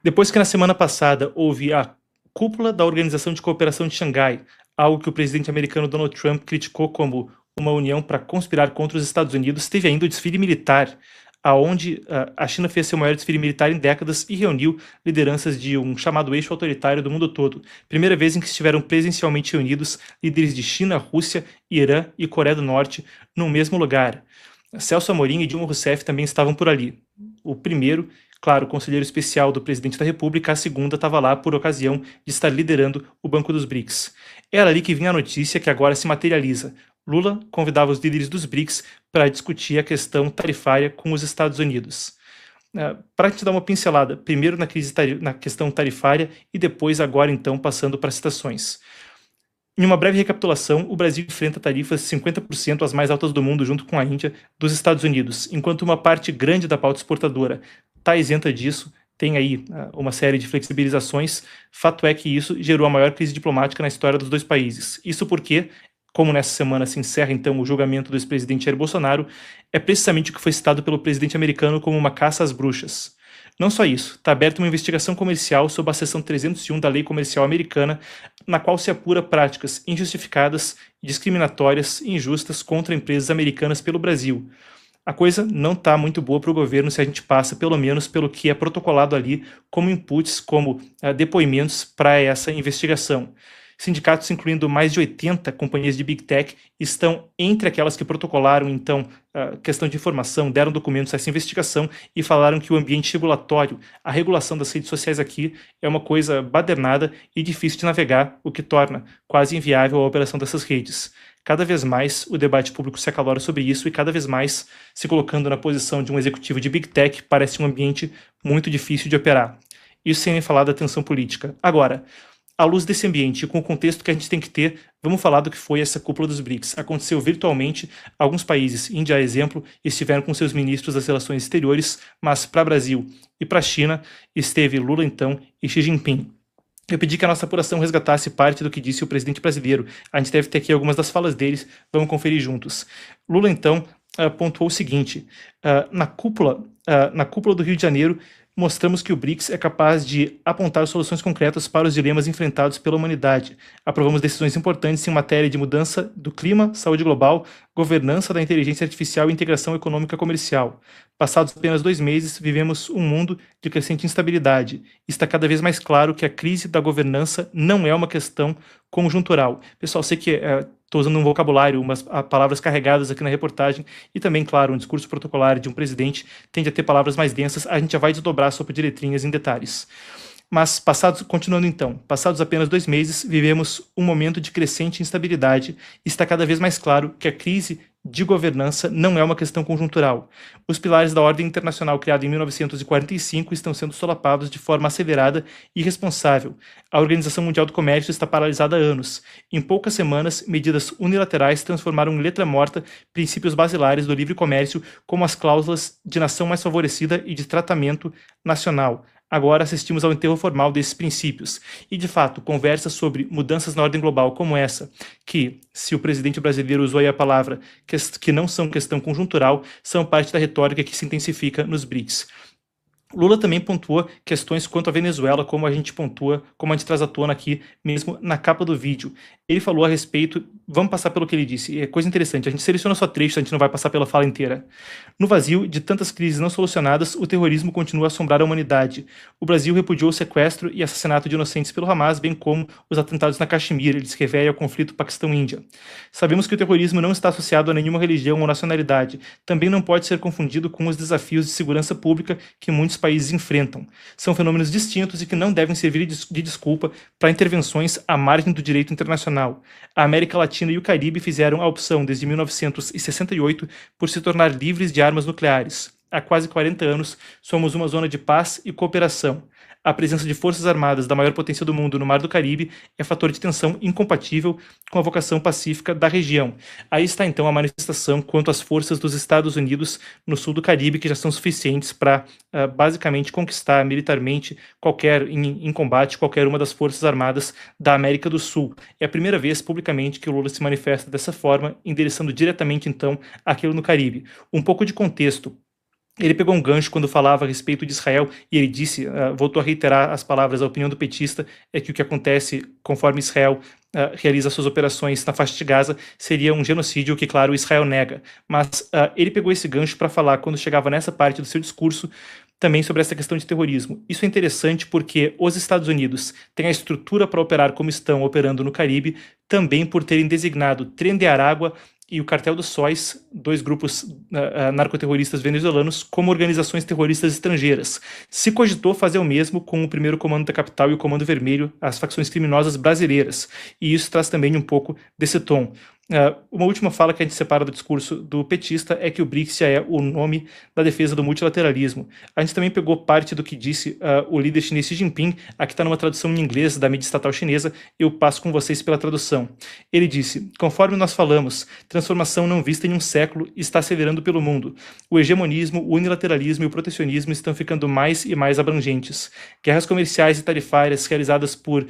Depois que na semana passada houve a cúpula da Organização de Cooperação de Xangai, algo que o presidente americano Donald Trump criticou como uma união para conspirar contra os Estados Unidos, teve ainda o desfile militar, aonde a China fez seu maior desfile militar em décadas e reuniu lideranças de um chamado eixo autoritário do mundo todo. Primeira vez em que estiveram presencialmente reunidos líderes de China, Rússia, Irã e Coreia do Norte no mesmo lugar. Celso Amorim e Dilma Rousseff também estavam por ali. O primeiro, claro, conselheiro especial do presidente da República, a segunda estava lá por ocasião de estar liderando o Banco dos BRICS. Era ali que vinha a notícia que agora se materializa. Lula convidava os líderes dos BRICS para discutir a questão tarifária com os Estados Unidos. Para te dar uma pincelada, primeiro na questão tarifária e depois agora então passando para as citações. Em uma breve recapitulação, o Brasil enfrenta tarifas 50% as mais altas do mundo, junto com a Índia, dos Estados Unidos, enquanto uma parte grande da pauta exportadora está isenta disso, tem aí uma série de flexibilizações. Fato é que isso gerou a maior crise diplomática na história dos dois países. Isso porque, como nessa semana se encerra então o julgamento do ex-presidente Jair Bolsonaro, é precisamente o que foi citado pelo presidente americano como uma caça às bruxas. Não só isso, está aberta uma investigação comercial sob a seção 301 da Lei Comercial Americana, na qual se apura práticas injustificadas, discriminatórias e injustas contra empresas americanas pelo Brasil. A coisa não está muito boa para o governo se a gente passa, pelo menos, pelo que é protocolado ali como inputs, como depoimentos para essa investigação. Sindicatos, incluindo mais de 80 companhias de Big Tech, estão entre aquelas que protocolaram, então, a questão de informação, deram documentos a essa investigação e falaram que o ambiente regulatório, a regulação das redes sociais aqui, é uma coisa badernada e difícil de navegar, o que torna quase inviável a operação dessas redes. Cada vez mais o debate público se acalora sobre isso e cada vez mais se colocando na posição de um executivo de Big Tech parece um ambiente muito difícil de operar. Isso sem nem falar da tensão política. Agora, à luz desse ambiente e com o contexto que a gente tem que ter, vamos falar do que foi essa cúpula dos BRICS. Aconteceu virtualmente, alguns países, Índia, exemplo, estiveram com seus ministros das relações exteriores, mas para Brasil e para a China esteve Lula então e Xi Jinping. Eu pedi que a nossa apuração resgatasse parte do que disse o presidente brasileiro. A gente deve ter aqui algumas das falas deles, vamos conferir juntos. Lula então pontuou o seguinte, na cúpula do Rio de Janeiro, mostramos que o BRICS é capaz de apontar soluções concretas para os dilemas enfrentados pela humanidade. Aprovamos decisões importantes em matéria de mudança do clima, saúde global, governança da inteligência artificial e integração econômica comercial. Passados apenas 2 meses, vivemos um mundo de crescente instabilidade. Está cada vez mais claro que a crise da governança não é uma questão conjuntural. Pessoal, sei que estou usando um vocabulário, umas palavras carregadas aqui na reportagem, e também, claro, um discurso protocolar de um presidente tende a ter palavras mais densas, a gente já vai desdobrar sobre letrinhas em detalhes. Mas, continuando então, passados apenas 2 meses, vivemos um momento de crescente instabilidade e está cada vez mais claro que a crise de governança não é uma questão conjuntural. Os pilares da ordem internacional criada em 1945 estão sendo solapados de forma acelerada e irresponsável. A Organização Mundial do Comércio está paralisada há anos. Em poucas semanas, medidas unilaterais transformaram em letra morta princípios basilares do livre comércio, como as cláusulas de nação mais favorecida e de tratamento nacional. Agora assistimos ao enterro formal desses princípios. E, de fato, conversas sobre mudanças na ordem global como essa, que, se o presidente brasileiro usou aí a palavra, que não são questão conjuntural, são parte da retórica que se intensifica nos BRICS. Lula também pontua questões quanto à Venezuela, como a gente pontua, como a gente traz à tona aqui, mesmo na capa do vídeo. Ele falou a respeito, vamos passar pelo que ele disse, é coisa interessante, a gente seleciona só trecho, a gente não vai passar pela fala inteira. No vazio de tantas crises não solucionadas, o terrorismo continua a assombrar a humanidade. O Brasil repudiou o sequestro e assassinato de inocentes pelo Hamas, bem como os atentados na Caxemira, ele se refere ao conflito Paquistão-Índia. Sabemos que o terrorismo não está associado a nenhuma religião ou nacionalidade, também não pode ser confundido com os desafios de segurança pública que muitos países enfrentam. São fenômenos distintos e que não devem servir de desculpa para intervenções à margem do direito internacional. A América Latina e o Caribe fizeram a opção desde 1968 por se tornar livres de armas nucleares. Há quase 40 anos, somos uma zona de paz e cooperação. A presença de forças armadas da maior potência do mundo no Mar do Caribe é fator de tensão incompatível com a vocação pacífica da região. Aí está então a manifestação quanto às forças dos Estados Unidos no sul do Caribe, que já são suficientes para basicamente conquistar militarmente em combate qualquer uma das forças armadas da América do Sul. É a primeira vez publicamente que o Lula se manifesta dessa forma, endereçando diretamente então aquilo no Caribe. Um pouco de contexto. Ele pegou um gancho quando falava a respeito de Israel e ele disse, voltou a reiterar as palavras, a opinião do petista é que o que acontece conforme Israel realiza suas operações na faixa de Gaza seria um genocídio, que, claro, Israel nega. Mas ele pegou esse gancho para falar, quando chegava nessa parte do seu discurso, também sobre essa questão de terrorismo. Isso é interessante porque os Estados Unidos têm a estrutura para operar como estão operando no Caribe, também por terem designado Tren de Aragua e o Cartel dos Sóis, dois grupos narcoterroristas venezuelanos, como organizações terroristas estrangeiras. Se cogitou fazer o mesmo com o primeiro Comando da Capital e o Comando Vermelho, as facções criminosas brasileiras. E isso traz também um pouco desse tom. Uma última fala que a gente separa do discurso do petista é que o BRICS já é o nome da defesa do multilateralismo. A gente também pegou parte do que disse o líder chinês Xi Jinping, aqui está numa tradução em inglês da mídia estatal chinesa, eu passo com vocês pela tradução. Ele disse, conforme nós falamos, transformação não vista em um século está acelerando pelo mundo. O hegemonismo, o unilateralismo e o protecionismo estão ficando mais e mais abrangentes. Guerras comerciais e tarifárias realizadas por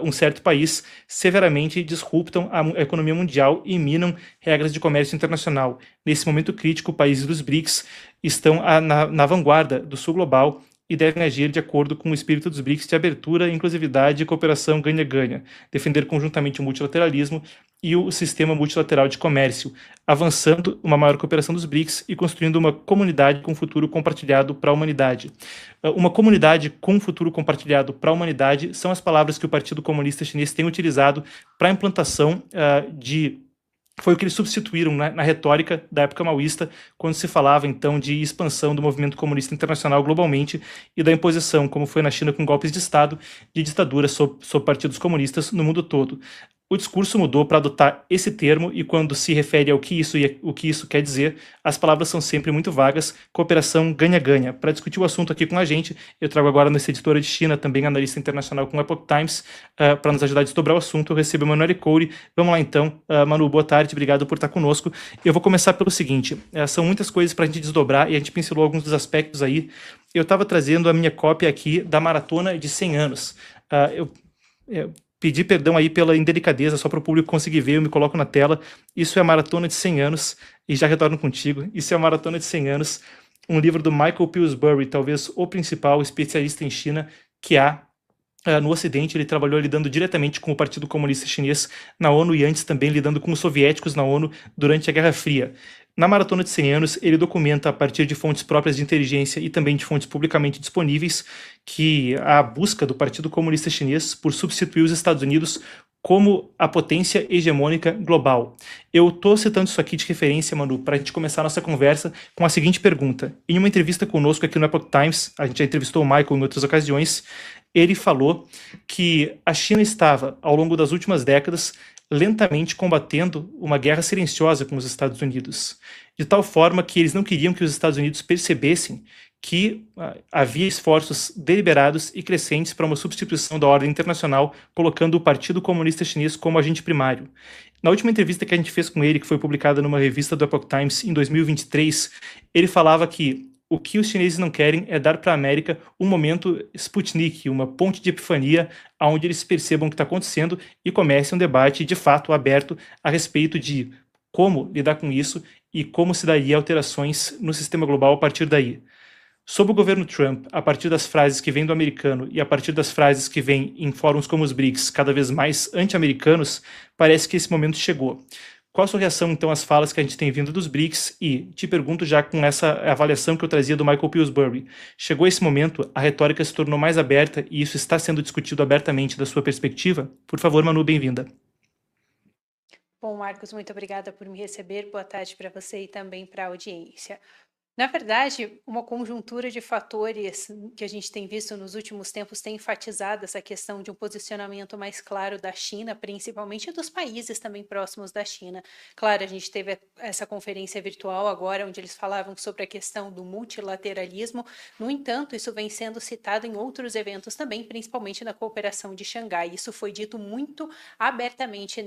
um certo país severamente disruptam a economia mundial e minam regras de comércio internacional. Nesse momento crítico, países dos BRICS estão na vanguarda do sul global e devem agir de acordo com o espírito dos BRICS de abertura, inclusividade e cooperação ganha-ganha, defender conjuntamente o multilateralismo e o sistema multilateral de comércio, avançando uma maior cooperação dos BRICS e construindo uma comunidade com futuro compartilhado para a humanidade. Uma comunidade com futuro compartilhado para a humanidade são as palavras que o Partido Comunista Chinês tem utilizado para a implantação foi o que eles substituíram na retórica da época maoísta, quando se falava, então, de expansão do movimento comunista internacional globalmente e da imposição, como foi na China com golpes de Estado, de ditadura sob partidos comunistas no mundo todo. O discurso mudou para adotar esse termo e quando se refere ao que isso quer dizer, as palavras são sempre muito vagas, cooperação ganha-ganha. Para discutir o assunto aqui com a gente, eu trago agora nossa editora de China, também analista internacional com o Epoch Times, para nos ajudar a desdobrar o assunto, eu recebo a Manuele Coure. Vamos lá então, Manu, boa tarde, obrigado por estar conosco. Eu vou começar pelo seguinte, são muitas coisas para a gente desdobrar e a gente pincelou alguns dos aspectos aí. Eu estava trazendo a minha cópia aqui da Maratona de 100 anos. Eu pedi perdão aí pela indelicadeza, só para o público conseguir ver, eu me coloco na tela. Isso é a Maratona de 100 anos, e já retorno contigo. Isso é a Maratona de 100 anos, um livro do Michael Pillsbury, talvez o principal especialista em China que há no Ocidente. Ele trabalhou lidando diretamente com o Partido Comunista Chinês na ONU e antes também lidando com os soviéticos na ONU durante a Guerra Fria. Na Maratona de 100 anos, ele documenta a partir de fontes próprias de inteligência e também de fontes publicamente disponíveis que a busca do Partido Comunista Chinês por substituir os Estados Unidos como a potência hegemônica global. Eu estou citando isso aqui de referência, Manu, para a gente começar a nossa conversa com a seguinte pergunta. Em uma entrevista conosco aqui no Epoch Times, a gente já entrevistou o Michael em outras ocasiões, ele falou que a China estava, ao longo das últimas décadas, lentamente combatendo uma guerra silenciosa com os Estados Unidos, de tal forma que eles não queriam que os Estados Unidos percebessem que havia esforços deliberados e crescentes para uma substituição da ordem internacional, colocando o Partido Comunista Chinês como agente primário. Na última entrevista que a gente fez com ele, que foi publicada numa revista do Epoch Times em 2023, ele falava que o que os chineses não querem é dar para a América um momento Sputnik, uma ponte de epifania, onde eles percebam o que está acontecendo e comecem um debate de fato aberto a respeito de como lidar com isso e como se daria alterações no sistema global a partir daí. Sob o governo Trump, a partir das frases que vêm do americano e a partir das frases que vêm em fóruns como os BRICS, cada vez mais anti-americanos, parece que esse momento chegou. Qual a sua reação, então, às falas que a gente tem vindo dos BRICS? E te pergunto já com essa avaliação que eu trazia do Michael Pillsbury. Chegou esse momento, a retórica se tornou mais aberta e isso está sendo discutido abertamente da sua perspectiva? Por favor, Manu, bem-vinda. Bom, Marcos, muito obrigada por me receber. Boa tarde para você e também para a audiência. Na verdade, uma conjuntura de fatores que a gente tem visto nos últimos tempos tem enfatizado essa questão de um posicionamento mais claro da China, principalmente dos países também próximos da China. Claro, a gente teve essa conferência virtual agora, onde eles falavam sobre a questão do multilateralismo. No entanto, isso vem sendo citado em outros eventos também, principalmente na cooperação de Xangai. Isso foi dito muito abertamente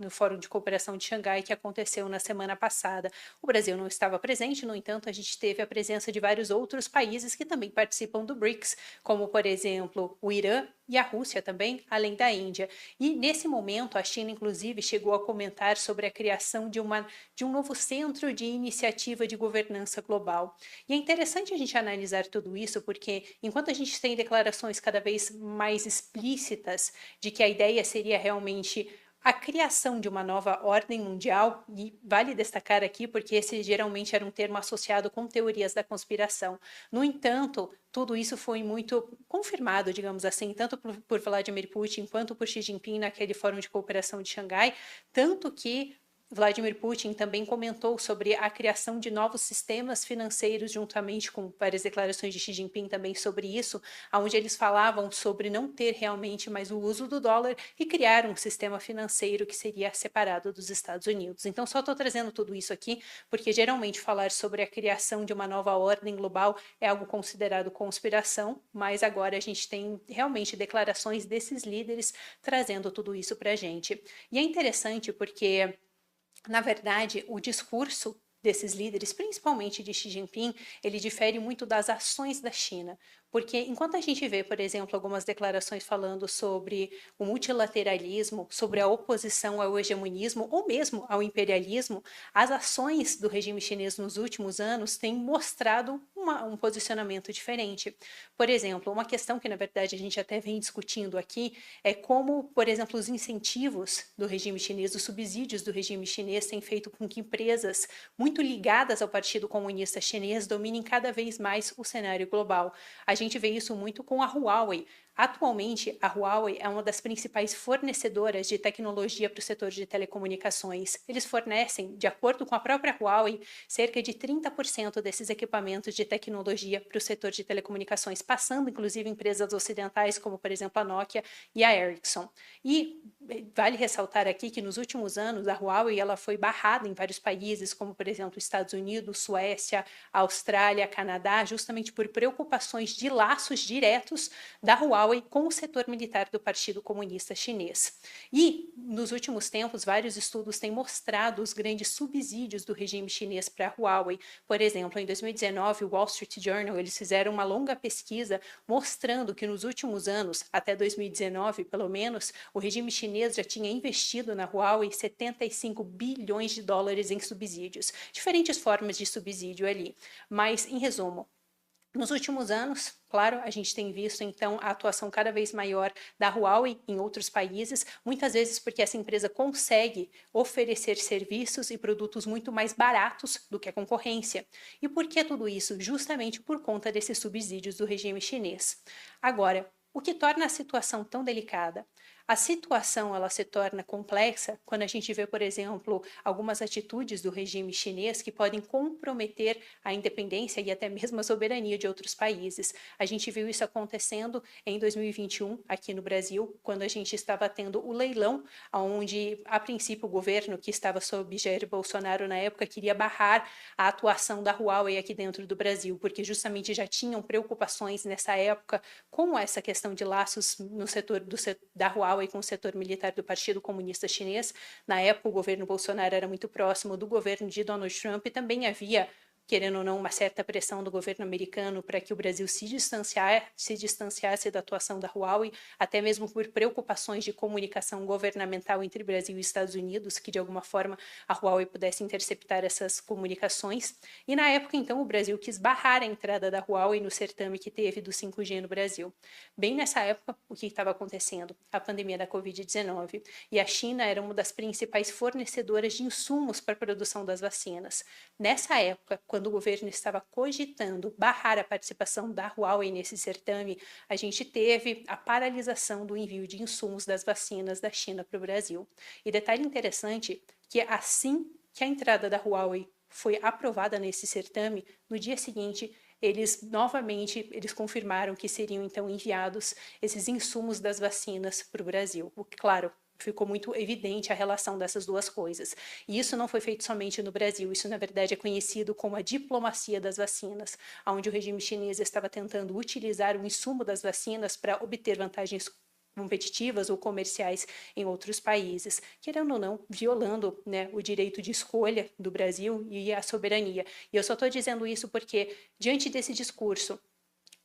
no Fórum de Cooperação de Xangai, que aconteceu na semana passada. O Brasil não estava presente, no entanto, entanto, a gente teve a presença de vários outros países que também participam do BRICS, como, por exemplo, o Irã e a Rússia também, além da Índia. E, nesse momento, a China, inclusive, chegou a comentar sobre a criação de um novo centro de iniciativa de governança global. E é interessante a gente analisar tudo isso, porque enquanto a gente tem declarações cada vez mais explícitas de que a ideia seria realmente a criação de uma nova ordem mundial, e vale destacar aqui porque esse geralmente era um termo associado com teorias da conspiração. No entanto, tudo isso foi muito confirmado, digamos assim, tanto por Vladimir Putin quanto por Xi Jinping naquele Fórum de Cooperação de Xangai, tanto que Vladimir Putin também comentou sobre a criação de novos sistemas financeiros, juntamente com várias declarações de Xi Jinping também sobre isso, onde eles falavam sobre não ter realmente mais o uso do dólar e criar um sistema financeiro que seria separado dos Estados Unidos. Então, só estou trazendo tudo isso aqui, porque geralmente falar sobre a criação de uma nova ordem global é algo considerado conspiração, mas agora a gente tem realmente declarações desses líderes trazendo tudo isso para a gente. E é interessante porque na verdade, o discurso desses líderes, principalmente de Xi Jinping, ele difere muito das ações da China. Porque enquanto a gente vê, por exemplo, algumas declarações falando sobre o multilateralismo, sobre a oposição ao hegemonismo ou mesmo ao imperialismo, as ações do regime chinês nos últimos anos têm mostrado um posicionamento diferente. Por exemplo, uma questão que na verdade a gente até vem discutindo aqui é como, por exemplo, os incentivos do regime chinês, os subsídios do regime chinês têm feito com que empresas muito ligadas ao Partido Comunista Chinês dominem cada vez mais o cenário global. A gente vê isso muito com a Huawei. Atualmente, a Huawei é uma das principais fornecedoras de tecnologia para o setor de telecomunicações. Eles fornecem, de acordo com a própria Huawei, cerca de 30% desses equipamentos de tecnologia para o setor de telecomunicações, passando inclusive empresas ocidentais como, por exemplo, a Nokia e a Ericsson. E vale ressaltar aqui que nos últimos anos a Huawei ela foi barrada em vários países, como por exemplo Estados Unidos, Suécia, Austrália, Canadá, justamente por preocupações de laços diretos da Huawei com o setor militar do Partido Comunista Chinês. E, nos últimos tempos, vários estudos têm mostrado os grandes subsídios do regime chinês para a Huawei. Por exemplo, em 2019, o Wall Street Journal, eles fizeram uma longa pesquisa mostrando que nos últimos anos, até 2019 pelo menos, o regime chinês já tinha investido na Huawei 75 bilhões de dólares em subsídios. Diferentes formas de subsídio ali. Mas, em resumo, nos últimos anos, claro, a gente tem visto então a atuação cada vez maior da Huawei em outros países, muitas vezes porque essa empresa consegue oferecer serviços e produtos muito mais baratos do que a concorrência. E por que tudo isso? Justamente por conta desses subsídios do regime chinês. Agora, o que torna a situação tão delicada? A situação ela se torna complexa quando a gente vê, por exemplo, algumas atitudes do regime chinês que podem comprometer a independência e até mesmo a soberania de outros países. A gente viu isso acontecendo em 2021 aqui no Brasil, quando a gente estava tendo o leilão, onde a princípio o governo que estava sob Jair Bolsonaro na época queria barrar a atuação da Huawei aqui dentro do Brasil, porque justamente já tinham preocupações nessa época com essa questão de laços no setor da Huawei com o setor militar do Partido Comunista Chinês. Na época, o governo Bolsonaro era muito próximo do governo de Donald Trump e também havia, querendo ou não, uma certa pressão do governo americano para que o Brasil se distanciasse da atuação da Huawei, até mesmo por preocupações de comunicação governamental entre Brasil e Estados Unidos, que de alguma forma a Huawei pudesse interceptar essas comunicações. E na época, então, o Brasil quis barrar a entrada da Huawei no certame que teve do 5G no Brasil. Bem nessa época, o que estava acontecendo? A pandemia da Covid-19. E a China era uma das principais fornecedoras de insumos para a produção das vacinas. Nessa época, quando o governo estava cogitando barrar a participação da Huawei nesse certame, a gente teve a paralisação do envio de insumos das vacinas da China para o Brasil. E detalhe interessante que assim que a entrada da Huawei foi aprovada nesse certame, no dia seguinte eles confirmaram que seriam então enviados esses insumos das vacinas para o Brasil. O que, claro, ficou muito evidente a relação dessas duas coisas. E isso não foi feito somente no Brasil, isso na verdade é conhecido como a diplomacia das vacinas, onde o regime chinês estava tentando utilizar o insumo das vacinas para obter vantagens competitivas ou comerciais em outros países, querendo ou não, violando, né, o direito de escolha do Brasil e a soberania. E eu só estou dizendo isso porque, diante desse discurso,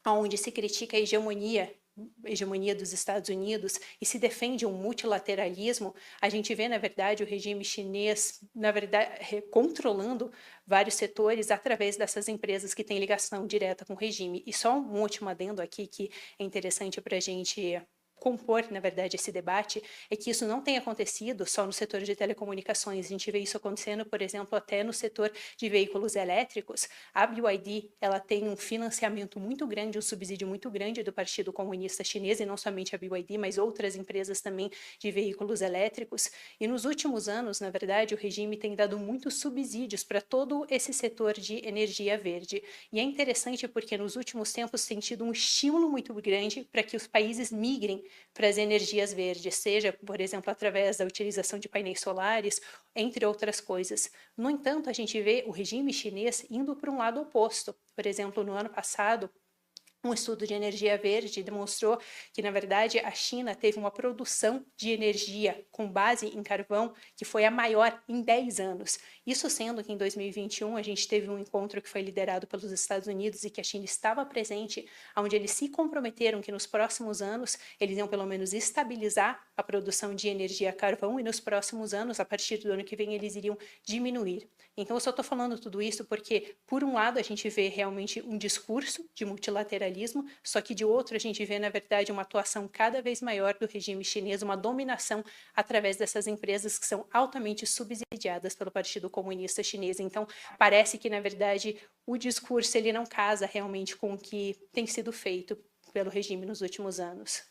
onde se critica a hegemonia dos Estados Unidos e se defende um multilateralismo, a gente vê, na verdade, o regime chinês, na verdade, controlando vários setores através dessas empresas que têm ligação direta com o regime. E só um último adendo aqui que é interessante para a gente compor, na verdade, esse debate, é que isso não tem acontecido só no setor de telecomunicações. A gente vê isso acontecendo, por exemplo, até no setor de veículos elétricos. A BYD, ela tem um financiamento muito grande, um subsídio muito grande do Partido Comunista Chinês, e não somente a BYD, mas outras empresas também de veículos elétricos. E nos últimos anos, na verdade, o regime tem dado muitos subsídios para todo esse setor de energia verde. E é interessante porque nos últimos tempos tem tido um estímulo muito grande para que os países migrem para as energias verdes, seja, por exemplo, através da utilização de painéis solares, entre outras coisas. No entanto, a gente vê o regime chinês indo para um lado oposto. Por exemplo, no ano passado, um estudo de energia verde demonstrou que, na verdade, a China teve uma produção de energia com base em carvão que foi a maior em 10 anos. Isso sendo que em 2021 a gente teve um encontro que foi liderado pelos Estados Unidos e que a China estava presente, onde eles se comprometeram que nos próximos anos eles iam pelo menos estabilizar a produção de energia a carvão e nos próximos anos, a partir do ano que vem, eles iriam diminuir. Então eu só estou falando tudo isso porque, por um lado, a gente vê realmente um discurso de multilateralismo, só que de outro a gente vê, na verdade, uma atuação cada vez maior do regime chinês, uma dominação através dessas empresas que são altamente subsidiadas pelo Partido Comunista Chinês. Então parece que, na verdade, o discurso ele não casa realmente com o que tem sido feito pelo regime nos últimos anos.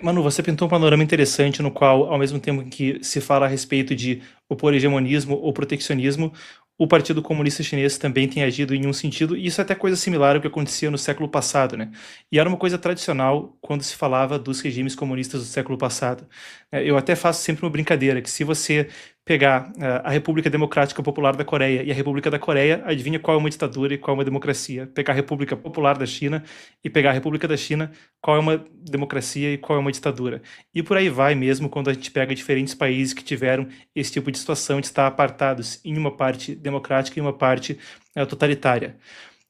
Manu, você pintou um panorama interessante no qual, ao mesmo tempo que se fala a respeito de opor hegemonismo ou proteccionismo, o Partido Comunista Chinês também tem agido em um sentido, e isso é até coisa similar ao que acontecia no século passado, né? E era uma coisa tradicional quando se falava dos regimes comunistas do século passado. Eu até faço sempre uma brincadeira, que se você pegar a República Democrática Popular da Coreia e a República da Coreia, adivinha qual é uma ditadura e qual é uma democracia? Pegar a República Popular da China e pegar a República da China, qual é uma democracia e qual é uma ditadura? E por aí vai mesmo quando a gente pega diferentes países que tiveram esse tipo de situação de estar apartados em uma parte democrática e uma parte totalitária.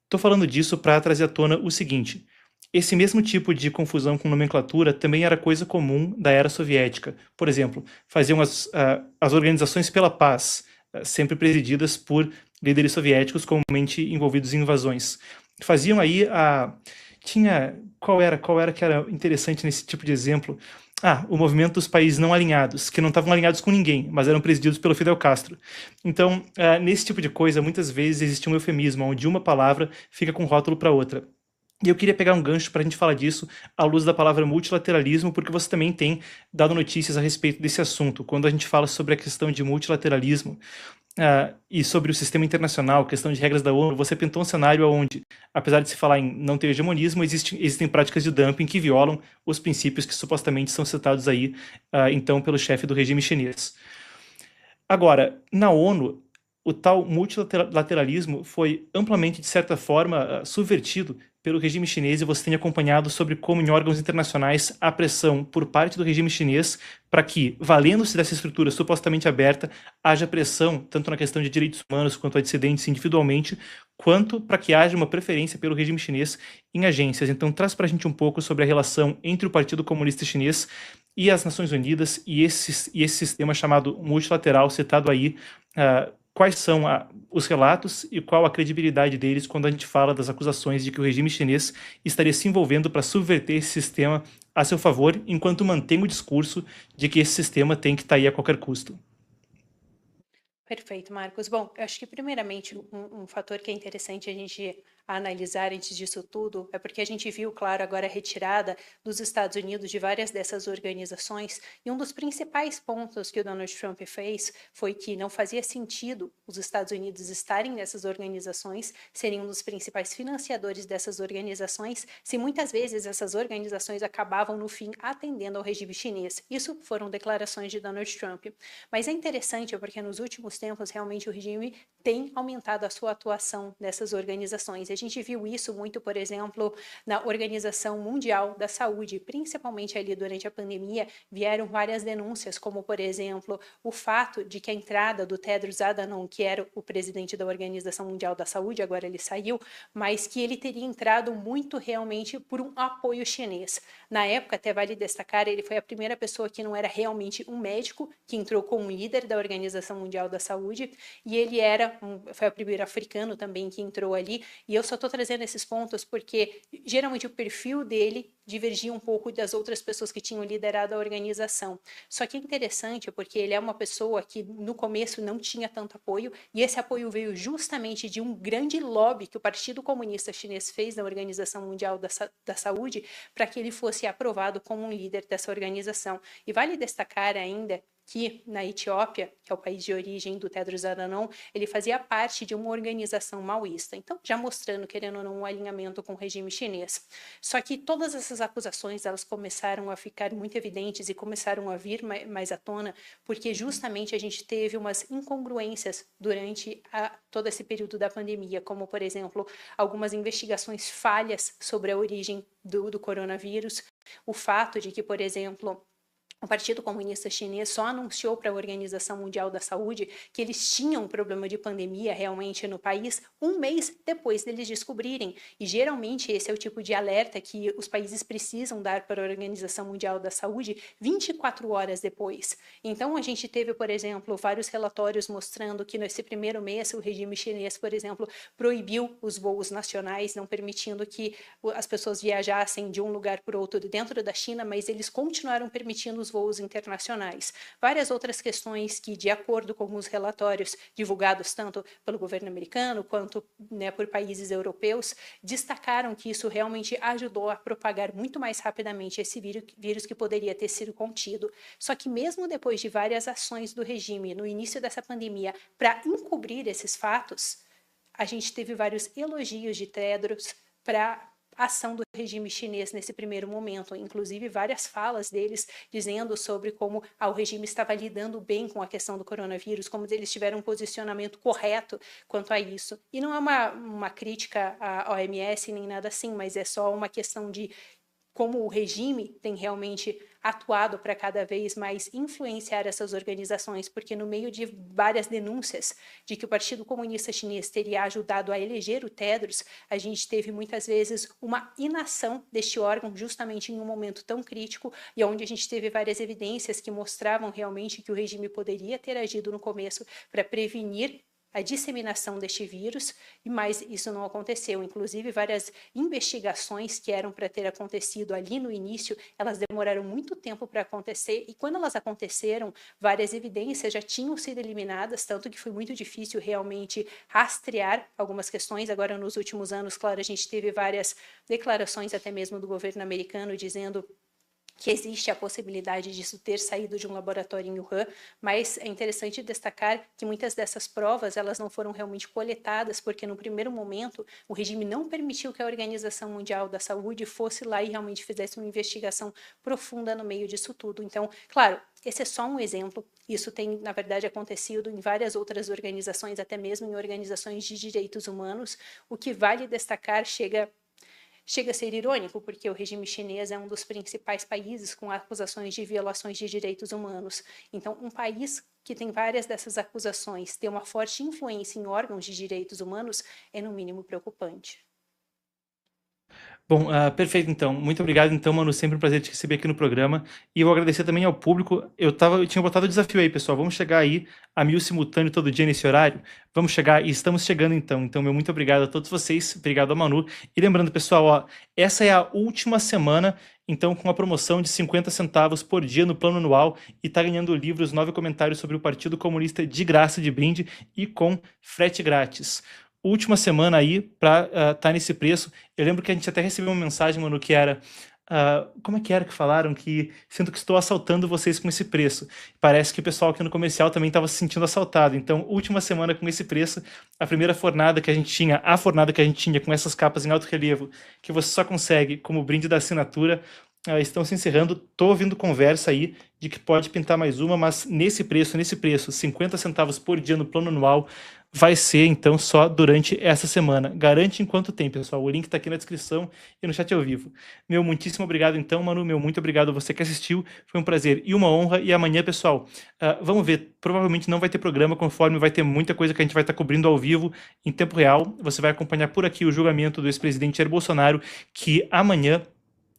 Estou falando disso para trazer à tona o seguinte: esse mesmo tipo de confusão com nomenclatura também era coisa comum da era soviética. Por exemplo, faziam as organizações pela paz, sempre presididas por líderes soviéticos comumente envolvidos em invasões. Faziam aí a... Tinha... Qual era que era interessante nesse tipo de exemplo? O movimento dos países não alinhados, que não estavam alinhados com ninguém, mas eram presididos pelo Fidel Castro. Então, nesse tipo de coisa, muitas vezes existe um eufemismo, onde uma palavra fica com rótulo para outra. E eu queria pegar um gancho para a gente falar disso à luz da palavra multilateralismo, porque você também tem dado notícias a respeito desse assunto. Quando a gente fala sobre a questão de multilateralismo e sobre o sistema internacional, questão de regras da ONU, você pintou um cenário onde, apesar de se falar em não ter hegemonismo, existem práticas de dumping que violam os princípios que supostamente são citados aí, então, pelo chefe do regime chinês. Agora, na ONU, o tal multilateralismo foi amplamente, de certa forma, subvertido pelo regime chinês, e você tem acompanhado sobre como em órgãos internacionais há pressão por parte do regime chinês para que, valendo-se dessa estrutura supostamente aberta, haja pressão tanto na questão de direitos humanos quanto a dissidentes individualmente, quanto para que haja uma preferência pelo regime chinês em agências. Então traz para a gente um pouco sobre a relação entre o Partido Comunista Chinês e as Nações Unidas e esse sistema chamado multilateral citado aí, quais são os relatos e qual a credibilidade deles quando a gente fala das acusações de que o regime chinês estaria se envolvendo para subverter esse sistema a seu favor, enquanto mantém o discurso de que esse sistema tem que estar aí a qualquer custo. Perfeito, Marcos. Bom, eu acho que primeiramente um fator que é interessante a gente analisar antes disso tudo é porque a gente viu, claro, agora a retirada dos Estados Unidos de várias dessas organizações, e um dos principais pontos que o Donald Trump fez foi que não fazia sentido os Estados Unidos estarem nessas organizações, serem um dos principais financiadores dessas organizações, se muitas vezes essas organizações acabavam no fim atendendo ao regime chinês. Isso foram declarações de Donald Trump. Mas é interessante porque nos últimos tempos realmente o regime tem aumentado a sua atuação nessas organizações. E a gente viu isso muito, por exemplo, na Organização Mundial da Saúde, principalmente ali durante a pandemia, vieram várias denúncias, como, por exemplo, o fato de que a entrada do Tedros Adhanom, que era o presidente da Organização Mundial da Saúde, agora ele saiu, mas que ele teria entrado muito realmente por um apoio chinês. Na época, até vale destacar, ele foi a primeira pessoa que não era realmente um médico, que entrou como líder da Organização Mundial da Saúde, e ele foi o primeiro africano também que entrou ali, e eu só estou trazendo esses pontos porque geralmente o perfil dele divergia um pouco das outras pessoas que tinham liderado a organização. Só que é interessante porque ele é uma pessoa que no começo não tinha tanto apoio, e esse apoio veio justamente de um grande lobby que o Partido Comunista Chinês fez na Organização Mundial da Saúde para que ele fosse aprovado como um líder dessa organização. E vale destacar ainda que na Etiópia, que é o país de origem do Tedros Adhanom, ele fazia parte de uma organização maoísta. Então, já mostrando, querendo ou não, um alinhamento com o regime chinês. Só que todas essas acusações, elas começaram a ficar muito evidentes e começaram a vir mais à tona, porque justamente a gente teve umas incongruências durante todo esse período da pandemia, como, por exemplo, algumas investigações falhas sobre a origem do coronavírus, o fato de que, por exemplo, o Partido Comunista Chinês só anunciou para a Organização Mundial da Saúde que eles tinham um problema de pandemia realmente no país um mês depois deles descobrirem. E geralmente esse é o tipo de alerta que os países precisam dar para a Organização Mundial da Saúde 24 horas depois. Então a gente teve, por exemplo, vários relatórios mostrando que nesse primeiro mês o regime chinês, por exemplo, proibiu os voos nacionais, não permitindo que as pessoas viajassem de um lugar para o outro dentro da China, mas eles continuaram permitindo os voos internacionais. Várias outras questões que, de acordo com os relatórios divulgados tanto pelo governo americano quanto por países europeus, destacaram que isso realmente ajudou a propagar muito mais rapidamente esse vírus que poderia ter sido contido. Só que mesmo depois de várias ações do regime no início dessa pandemia para encobrir esses fatos, a gente teve vários elogios de Tedros para ação do regime chinês nesse primeiro momento, inclusive várias falas deles dizendo sobre como o regime estava lidando bem com a questão do coronavírus, como eles tiveram um posicionamento correto quanto a isso. E não é uma crítica à OMS nem nada assim, mas é só uma questão de como o regime tem realmente atuado para cada vez mais influenciar essas organizações, porque no meio de várias denúncias de que o Partido Comunista Chinês teria ajudado a eleger o Tedros, a gente teve muitas vezes uma inação deste órgão justamente em um momento tão crítico e onde a gente teve várias evidências que mostravam realmente que o regime poderia ter agido no começo para prevenir a disseminação deste vírus, mas isso não aconteceu. Inclusive, várias investigações que eram para ter acontecido ali no início, elas demoraram muito tempo para acontecer, e quando elas aconteceram, várias evidências já tinham sido eliminadas, tanto que foi muito difícil realmente rastrear algumas questões. Agora, nos últimos anos, claro, a gente teve várias declarações até mesmo do governo americano dizendo que existe a possibilidade disso ter saído de um laboratório em Wuhan, mas é interessante destacar que muitas dessas provas elas não foram realmente coletadas, porque no primeiro momento o regime não permitiu que a Organização Mundial da Saúde fosse lá e realmente fizesse uma investigação profunda no meio disso tudo. Então, claro, esse é só um exemplo. Isso tem, na verdade, acontecido em várias outras organizações, até mesmo em organizações de direitos humanos. O que vale destacar chega a ser irônico, porque o regime chinês é um dos principais países com acusações de violações de direitos humanos. Então, um país que tem várias dessas acusações, ter uma forte influência em órgãos de direitos humanos, é no mínimo preocupante. Bom, perfeito então. Muito obrigado então, Manu. Sempre um prazer te receber aqui no programa. E eu vou agradecer também ao público. Eu tinha botado o desafio aí, pessoal. Vamos chegar aí a 1000 simultâneo todo dia nesse horário? Vamos chegar e estamos chegando então. Então, meu muito obrigado a todos vocês. Obrigado a Manu. E lembrando, pessoal, ó, essa é a última semana, então, com a promoção de 50 centavos por dia no plano anual, e tá ganhando livros, 9 comentários sobre o Partido Comunista de graça, de brinde e com frete grátis. Última semana aí para tá nesse preço. Eu lembro que a gente até recebeu uma mensagem, mano, que era como é que era que falaram? Que sinto que estou assaltando vocês com esse preço. Parece que o pessoal aqui no comercial também estava se sentindo assaltado. Então, última semana com esse preço, a primeira fornada que a gente tinha, com essas capas em alto relevo, que você só consegue como brinde da assinatura, estão se encerrando. Tô ouvindo conversa aí de que pode pintar mais uma, mas nesse preço, 50 centavos por dia no plano anual, vai ser, então, só durante essa semana. Garante enquanto tem, pessoal. O link está aqui na descrição e no chat ao vivo. Meu muitíssimo obrigado, então, Manu. Meu muito obrigado a você que assistiu. Foi um prazer e uma honra. E amanhã, pessoal, vamos ver. Provavelmente não vai ter programa, conforme vai ter muita coisa que a gente vai estar cobrindo ao vivo, em tempo real. Você vai acompanhar por aqui o julgamento do ex-presidente Jair Bolsonaro, que amanhã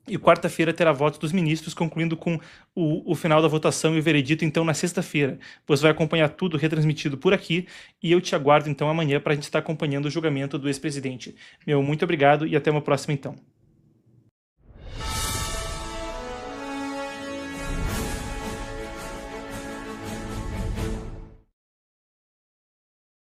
e quarta-feira terá votos dos ministros, concluindo com o final da votação e o veredito, então, na sexta-feira. Você vai acompanhar tudo retransmitido por aqui e eu te aguardo, então, amanhã para a gente estar acompanhando o julgamento do ex-presidente. Meu muito obrigado e até uma próxima, então.